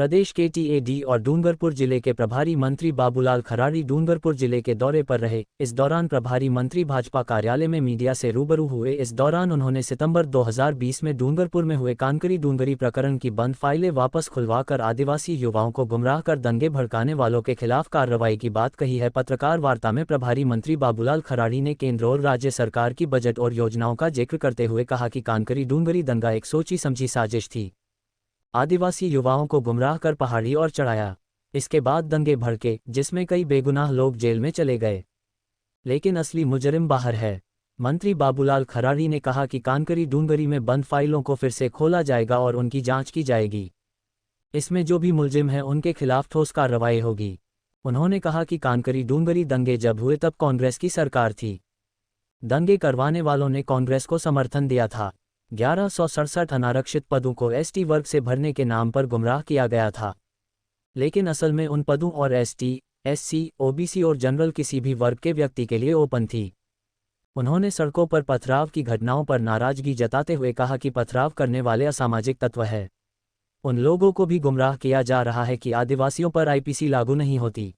प्रदेश के टीएडी और डूंगरपुर जिले के प्रभारी मंत्री बाबूलाल खराड़ी डूंगरपुर जिले के दौरे पर रहे। इस दौरान प्रभारी मंत्री भाजपा कार्यालय में मीडिया से रूबरू हुए। इस दौरान उन्होंने सितंबर 2020 में डूंगरपुर में हुए कानकरी डूंगरी प्रकरण की बंद फाइलें वापस खुलवाकर आदिवासी युवाओं को गुमराह कर दंगे भड़काने वालों के खिलाफ कार्रवाई की बात कही है। पत्रकार वार्ता में प्रभारी मंत्री बाबूलाल खराड़ी ने केंद्र और राज्य सरकार की बजट और योजनाओं का जिक्र करते हुए कहा कि कानकरी डूंगरी दंगा एक सोची समझी साजिश थी। आदिवासी युवाओं को गुमराह कर पहाड़ी और चढ़ाया। इसके बाद दंगे भड़के जिसमें कई बेगुनाह लोग जेल में चले गए, लेकिन असली मुजरिम बाहर है। मंत्री बाबूलाल खराड़ी ने कहा कि कानकरी डूंगरी में बंद फाइलों को फिर से खोला जाएगा और उनकी जांच की जाएगी। इसमें जो भी मुलजिम है उनके खिलाफ ठोस कार्रवाई होगी। उन्होंने कहा कि कानकरी डूंगरी दंगे जब हुए तब कांग्रेस की सरकार थी। दंगे करवाने वालों ने कांग्रेस को समर्थन दिया था। 1167 अनारक्षित पदों को एसटी वर्ग से भरने के नाम पर गुमराह किया गया था, लेकिन असल में उन पदों और एसटी, एससी, ओबीसी और जनरल किसी भी वर्ग के व्यक्ति के लिए ओपन थी। उन्होंने सड़कों पर पथराव की घटनाओं पर नाराजगी जताते हुए कहा कि पथराव करने वाले असामाजिक तत्व है। उन लोगों को भी गुमराह किया जा रहा है कि आदिवासियों पर आईपीसी लागू नहीं होती,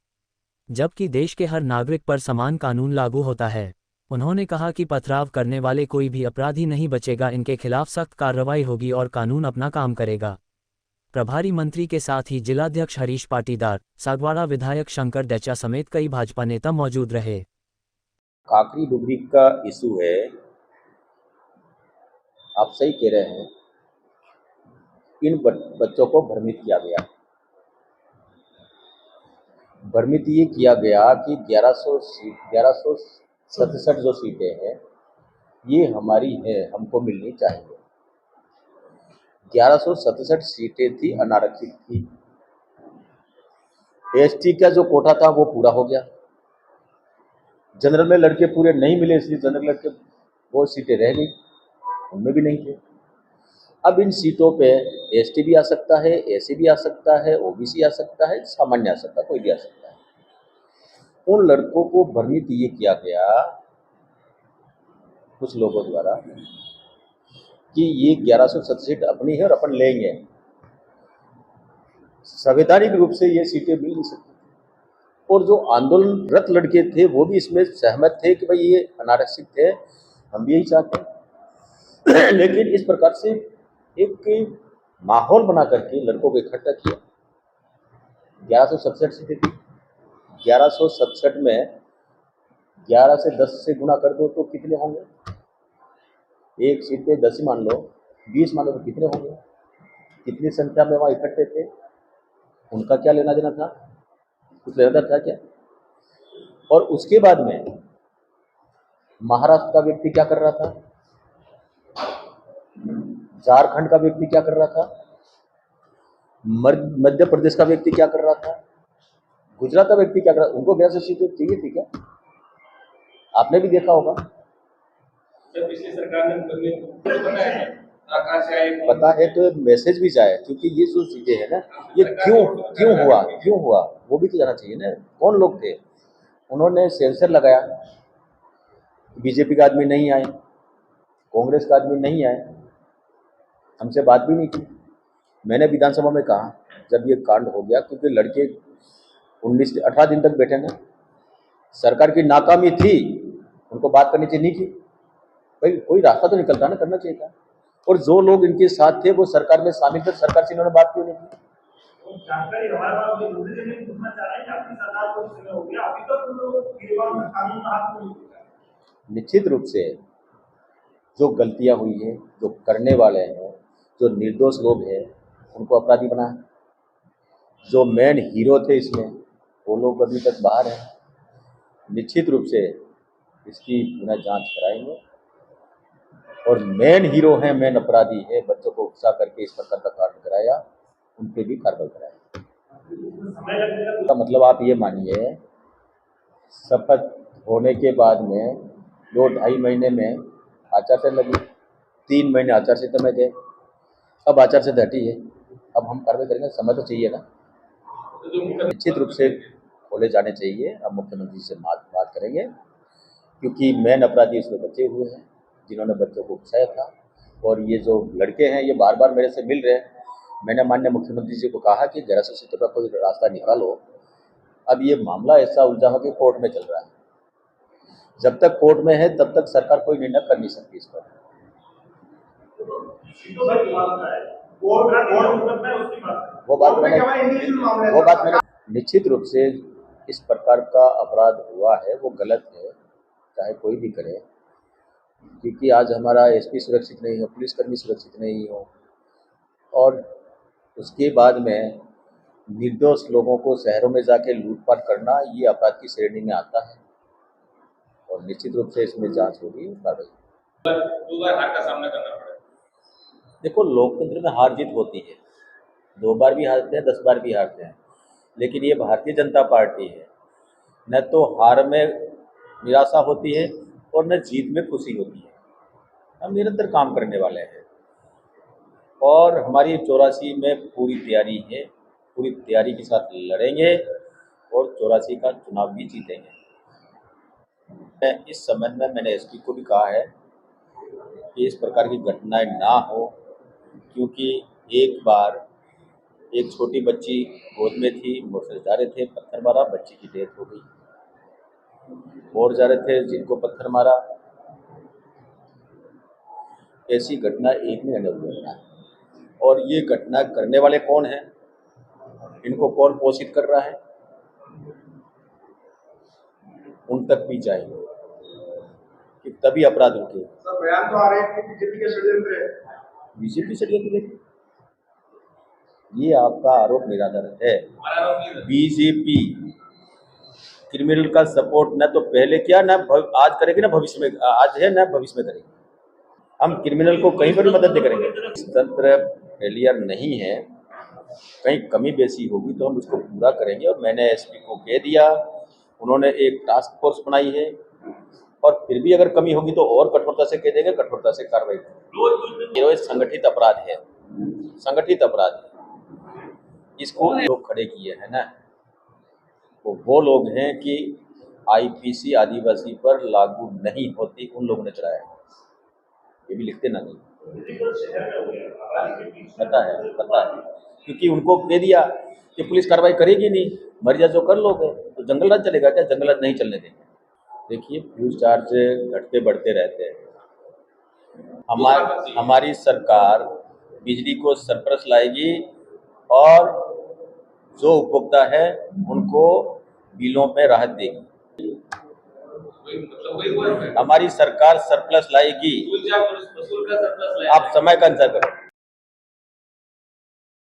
जबकि देश के हर नागरिक पर समान कानून लागू होता है। उन्होंने कहा कि पथराव करने वाले कोई भी अपराधी नहीं बचेगा, इनके खिलाफ सख्त कार्रवाई होगी और कानून अपना काम करेगा। प्रभारी मंत्री के साथ ही जिलाध्यक्ष हरीश पाटीदार, सागवाड़ा विधायक शंकर डेचा समेत कई भाजपा नेता मौजूद रहे। काकरी डुगरी का इशू है, आप सही कह रहे हैं। इन बच्चों को भ्रमित किया गया। भ्रमित ये किया गया कि 1167 जो सीटें हैं ये हमारी है, हमको मिलनी चाहिए। 1167 सीटें थी, अनारक्षित थी। एसटी का जो कोटा था वो पूरा हो गया। जनरल में लड़के पूरे नहीं मिले, इसलिए जनरल लड़के वो सीटें रह गई, उनमें भी नहीं थे। अब इन सीटों पे एसटी भी आ सकता है, एससी भी आ सकता है, ओबीसी आ सकता है, सामान्य आ सकता है, कोई भी आ सकता है। उन लड़कों को भ्रमित ये किया गया कुछ लोगों द्वारा कि ये 1167 सीट अपनी है और अपन लेंगे। संवैधानिक रूप से ये सीटें मिल नहीं सकती। और जो आंदोलनरत लड़के थे वो भी इसमें सहमत थे कि भाई ये अनारक्षित थे, हम भी यही चाहते हैं। लेकिन इस प्रकार से एक माहौल बना करके लड़कों को इकट्ठा किया। 1167 सीटें थी। 1167 में 11 से 10 से गुना कर दो तो कितने होंगे? एक सीट पे 10 ही मान लो, 20 मान लो तो कितने होंगे? कितनी संख्या में वहाँ इकट्ठे थे? उनका क्या लेना देना था? कुछ लेना देना था क्या? और उसके बाद में महाराष्ट्र का व्यक्ति क्या कर रहा था, झारखंड का व्यक्ति क्या कर रहा था, मध्य प्रदेश का व्यक्ति क्या कर रहा था, गुजरात का व्यक्ति क्या कर रहा था? उनको 82 सीटें चाहिए थी क्या? आपने भी देखा होगा। जब पिछली सरकार ने पता है तो मैसेज भी जाए, क्योंकि ये जो चीजें है ना, ये क्यों हुआ वो भी तो जाना चाहिए ना। कौन लोग थे? उन्होंने सेंसर लगाया, बीजेपी का आदमी नहीं आए, कांग्रेस का आदमी नहीं आए, हमसे बात भी नहीं की। मैंने विधानसभा में कहा जब ये कांड हो गया, क्योंकि लड़के 19 से 18 दिन तक बैठे ना, सरकार की नाकामी थी, उनको बात करनी चाहिए, नहीं की। भाई कोई रास्ता तो निकलता ना, करना चाहिए था। और जो लोग इनके साथ थे वो सरकार में शामिल थे, सरकार से इन्होंने बात क्यों नहीं की? जानकारी हमारे पास भी दूसरी जगह पूछना चाह रहे हैं कि आपकी सरकार को समय हो गया, अभी तक तो कानून का हाथ नहीं होता। निश्चित रूप से जो गलतियां हुई हैं, जो करने वाले हैं, जो निर्दोष लोग हैं, उनको अपराधी बनाए। जो मेन हीरो थे इसमें वो लोग अभी तक बाहर हैं। निश्चित रूप से इसकी पुनः जांच कराएंगे। और मेन हीरो है, मेन अपराधी है, बच्चों को उकसा करके इस प्रकार का कांड कराया, उन पे भी कार्रवाई कराएंगे। तो मतलब आप ये मानिए, शपथ होने के बाद में 2-2.5 महीने में आचार संहिता लगी, 3 महीने आचार संहिता में गए, अब आचार संहिता हटी है, अब हम कार्रवाई करेंगे। समय तो चाहिए ना। निश्चित रूप से खोले जाने चाहिए। अब मुख्यमंत्री से बात करेंगे, क्योंकि मेन अपराधी इसमें बचे हुए हैं जिन्होंने बच्चों को उकसाया था। और ये जो लड़के हैं ये बार बार मेरे से मिल रहे हैं, मैंने माननीय मुख्यमंत्री जी को कहा कि जरा सा का कोई रास्ता निकालो। अब ये मामला ऐसा उलझा हो कि कोर्ट में चल रहा है। जब तक कोर्ट में है तब तक सरकार कोई निर्णय कर नहीं सकती इस पर। वो बात मैंने निश्चित रूप से इस प्रकार का अपराध हुआ है वो गलत है, चाहे कोई भी करे, क्योंकि आज हमारा एसपी सुरक्षित नहीं हो, पुलिसकर्मी सुरक्षित नहीं हो, और उसके बाद में निर्दोष लोगों को शहरों में जाके लूटपाट करना ये अपराध की श्रेणी में आता है, और निश्चित रूप से इसमें जांच होगी, कार्रवाई। 2 बार हार का सामना करना पड़ा। देखो, लोकतंत्र में हार जीत होती है, 2 बार भी हारते हैं, 10 बार भी हारते हैं, लेकिन ये भारतीय जनता पार्टी है, न तो हार में निराशा होती है और न जीत में खुशी होती है। हम निरंतर काम करने वाले हैं और हमारी 84 में पूरी तैयारी है, पूरी तैयारी के साथ लड़ेंगे और 84 का चुनाव भी जीतेंगे। इस संबंध में मैंने एसपी को भी कहा है कि इस प्रकार की घटनाएं ना हो, क्योंकि एक बार एक छोटी बच्ची गोद में थी, मोटरसाइकिल जा रहे थे, पत्थर मारा, बच्ची की डेथ हो गई। और जा रहे थे जिनको पत्थर मारा। ऐसी घटना एक नहीं अनेक घटना है, और ये घटना करने वाले कौन हैं, इनको कौन पोषित कर रहा है, उन तक भी जाएंगे कि तभी अपराध रुके। सर, बयान तो आ रहे हैं कि बीजेपी के षड्यंत्र है। बीजेपी षड्यंत्र है, ये आपका आरोप निराधार है। बीजेपी क्रिमिनल का सपोर्ट न तो पहले किया, न आज करेगी, न भविष्य में, आज है न भविष्य में करेगी। हम क्रिमिनल को कहीं पर भी मदद नहीं करेंगे। तंत्र फेलियर नहीं है, कहीं कमी बेसी होगी तो हम उसको पूरा करेंगे, और मैंने एसपी को कह दिया, उन्होंने एक टास्क फोर्स बनाई है, और फिर भी अगर कमी होगी तो और कठोरता से कह देंगे, कठोरता से कार्रवाई करेंगे। ये संगठित अपराध है, संगठित अपराध है। इसको लोग खड़े किए हैं ना, वो लोग हैं कि आईपीसी आदिवासी पर लागू नहीं होती, उन लोगों ने चलाया है। ये भी लिखते ना नहीं, पता है, क्योंकि उनको कह दिया कि पुलिस कार्रवाई करेगी नहीं, मर्जी जो कर लोगे, तो जंगल राज चलेगा क्या? जंगल राज नहीं चलने देंगे। देखिए, फ्यूज चार्ज घटते बढ़ते रहते हैं। हमारी सरकार बिजली को सरप्लस लाएगी, और जो उपभोक्ता है उनको बिलों में राहत देगी। हमारी सरकार सरप्लस लाएगी, आप समय का इंतजार करो।